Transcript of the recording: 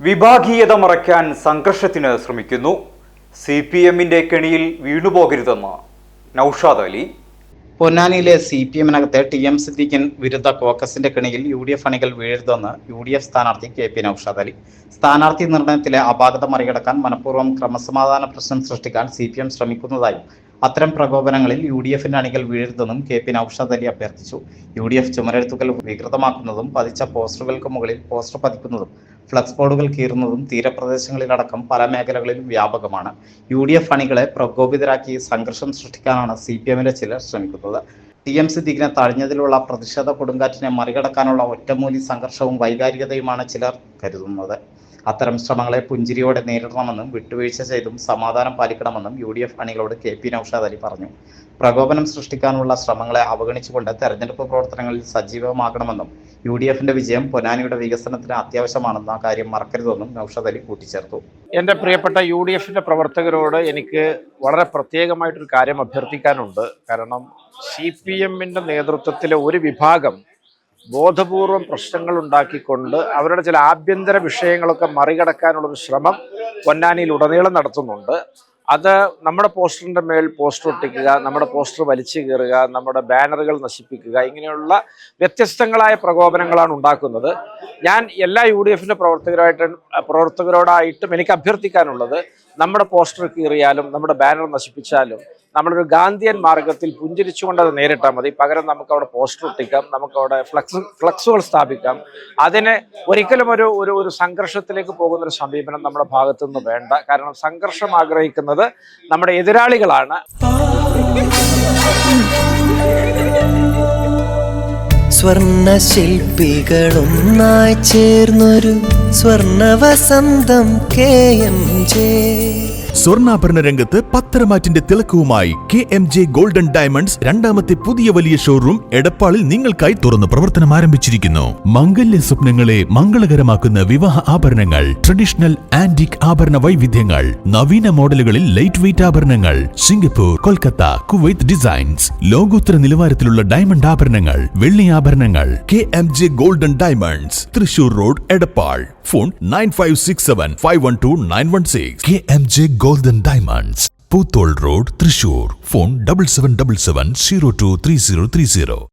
വിഭാഗീയത മറയ്ക്കാൻ സംഘർഷത്തിന് ശ്രമിക്കുന്നു. CPM-ന്റെ കെണിയിൽ വീണുപോകരുതെന്ന് നൌഷാദ് അലി. പൊന്നാനിയിലെ CPM-നകത്തെ TM സിദ്ദീഖിൻ വിരുദ്ധ കോക്കസിന്റെ കെണിയിൽ UDF അണികൾ വീഴരുതെന്ന് UDF സ്ഥാനാർത്ഥി KP നൌഷാദ് അലി. സ്ഥാനാർത്ഥി നിർണയത്തിലെ അപാകത മറികടക്കാൻ മനഃപൂർവ്വം ക്രമസമാധാന പ്രശ്നം സൃഷ്ടിക്കാൻ CPM ശ്രമിക്കുന്നതായും അത്തരം പ്രകോപനങ്ങളിൽ UDF-ന്റെ അണികൾ വീഴരുതെന്നും KP നൌഷാദ് അലി അഭ്യർത്ഥിച്ചു. UDF ചുമരെഴുത്തുകൾ വികൃതമാക്കുന്നതും പതിച്ച പോസ്റ്ററുകൾക്ക് മുകളിൽ പോസ്റ്റർ പതിക്കുന്നതും ഫ്ലക്സ് ബോർഡുകൾ കീറുന്നതും തീരപ്രദേശങ്ങളിലടക്കം പല മേഖലകളിലും വ്യാപകമാണ്. UDF അണികളെ പ്രകോപിതരാക്കി സംഘർഷം സൃഷ്ടിക്കാനാണ് CPM-ലെ ചിലർ ശ്രമിക്കുന്നത്. TM സിദ്ദീഖിനെ തഴഞ്ഞതിലുള്ള പ്രതിഷേധ കൊടുങ്കാറ്റിനെ മറികടക്കാനുള്ള ഒറ്റമൂലി സംഘർഷവും വൈകാരികതയുമാണ് ചിലർ കരുതുന്നത്. അത്തരം ശ്രമങ്ങളെ പുഞ്ചിരിയോടെ നേരിടണമെന്നും വിട്ടുവീഴ്ച ചെയ്തും സമാധാനം പാലിക്കണമെന്നും UDF അണികളോട് KP നൌഷാദ് അലി പറഞ്ഞു. പ്രകോപനം സൃഷ്ടിക്കാനുള്ള ശ്രമങ്ങളെ അവഗണിച്ചുകൊണ്ട് തെരഞ്ഞെടുപ്പ് പ്രവർത്തനങ്ങളിൽ സജീവമാകണമെന്നും UDF-ന്റെ വിജയം പൊന്നാനിയുടെ വികസനത്തിന് അത്യാവശ്യമാണെന്ന കാര്യം മറക്കരുതെന്നും നൌഷാദ് അലി കൂട്ടിച്ചേർത്തു. എൻ്റെ പ്രിയപ്പെട്ട UDF-ന്റെ പ്രവർത്തകരോട് എനിക്ക് വളരെ പ്രത്യേകമായിട്ടൊരു കാര്യം അഭ്യർത്ഥിക്കാനുണ്ട്. കാരണം CPM-ന്റെ നേതൃത്വത്തിലെ ഒരു വിഭാഗം ബോധപൂർവം പ്രശ്നങ്ങൾ ഉണ്ടാക്കിക്കൊണ്ട് അവരുടെ ചില ആഭ്യന്തര വിഷയങ്ങളൊക്കെ മറികടക്കാനുള്ളൊരു ശ്രമം പൊന്നാനിയിൽ ഉടനീളം നടത്തുന്നുണ്ട്. അത് നമ്മുടെ പോസ്റ്ററിൻ്റെ മേൽ പോസ്റ്റർ ഒട്ടിക്കുക, നമ്മുടെ പോസ്റ്റർ വലിച്ചു കീറുക, നമ്മുടെ ബാനറുകൾ നശിപ്പിക്കുക, ഇങ്ങനെയുള്ള വ്യത്യസ്തങ്ങളായ പ്രകോപനങ്ങളാണ് ഉണ്ടാക്കുന്നത്. ഞാൻ എല്ലാ UDF-ന്റെ പ്രവർത്തകരോടായിട്ടും എനിക്ക് അഭ്യർത്ഥിക്കാനുള്ളത്, നമ്മുടെ പോസ്റ്റർ കീറിയാലും നമ്മുടെ ബാനർ നശിപ്പിച്ചാലും നമ്മളൊരു ഗാന്ധിയൻ മാർഗത്തിൽ പുഞ്ചിരിച്ചുകൊണ്ട് അത് നേരിട്ടാൽ മതി. പകരം നമുക്കവിടെ പോസ്റ്റർ ഒട്ടിക്കാം, നമുക്കവിടെ ഫ്ലക്സുകൾ സ്ഥാപിക്കാം. അതിനെ ഒരിക്കലും ഒരു സംഘർഷത്തിലേക്ക് പോകുന്നൊരു സമീപനം നമ്മുടെ ഭാഗത്തു നിന്ന് വേണ്ട. കാരണം സംഘർഷം ആഗ്രഹിക്കുന്നത് നമ്മുടെ എതിരാളികളാണ്. സ്വർണ്ണ ശില്പികളൊന്നായി ചേർന്നൊരു സ്വർണ്ണ വസന്തം KMJ. സ്വർണ്ണാഭരണ രംഗത്ത് പത്തരമാറ്റിന്റെ തിളക്കവുമായി KMJ ഗോൾഡൻ ഡയമണ്ട്സ് രണ്ടാമത്തെ പുതിയ വലിയ ഷോറൂം എടപ്പാളിൽ നിങ്ങൾക്കായി തുറന്ന് പ്രവർത്തനം ആരംഭിച്ചിരിക്കുന്നു. മംഗല്യ സ്വപ്നങ്ങളെ മംഗളകരമാക്കുന്ന വിവാഹ ആഭരണങ്ങൾ, ട്രഡീഷണൽ ആന്റിക് ആഭരണ വൈവിധ്യങ്ങൾ, നവീന മോഡലുകളിൽ ലൈറ്റ് വെയ്റ്റ് ആഭരണങ്ങൾ, സിംഗപ്പൂർ, കൊൽക്കത്ത, കുവൈത്ത് ഡിസൈൻസ്, ലോകോത്തര നിലവാരത്തിലുള്ള ഡയമണ്ട് ആഭരണങ്ങൾ, വെള്ളി ആഭരണങ്ങൾ. KMJ golden diamonds, Thrissur road, Edappal. Phone 9567512916. KMJ Golden Diamonds, Poothole road, Thrissur. Phone 7777023030.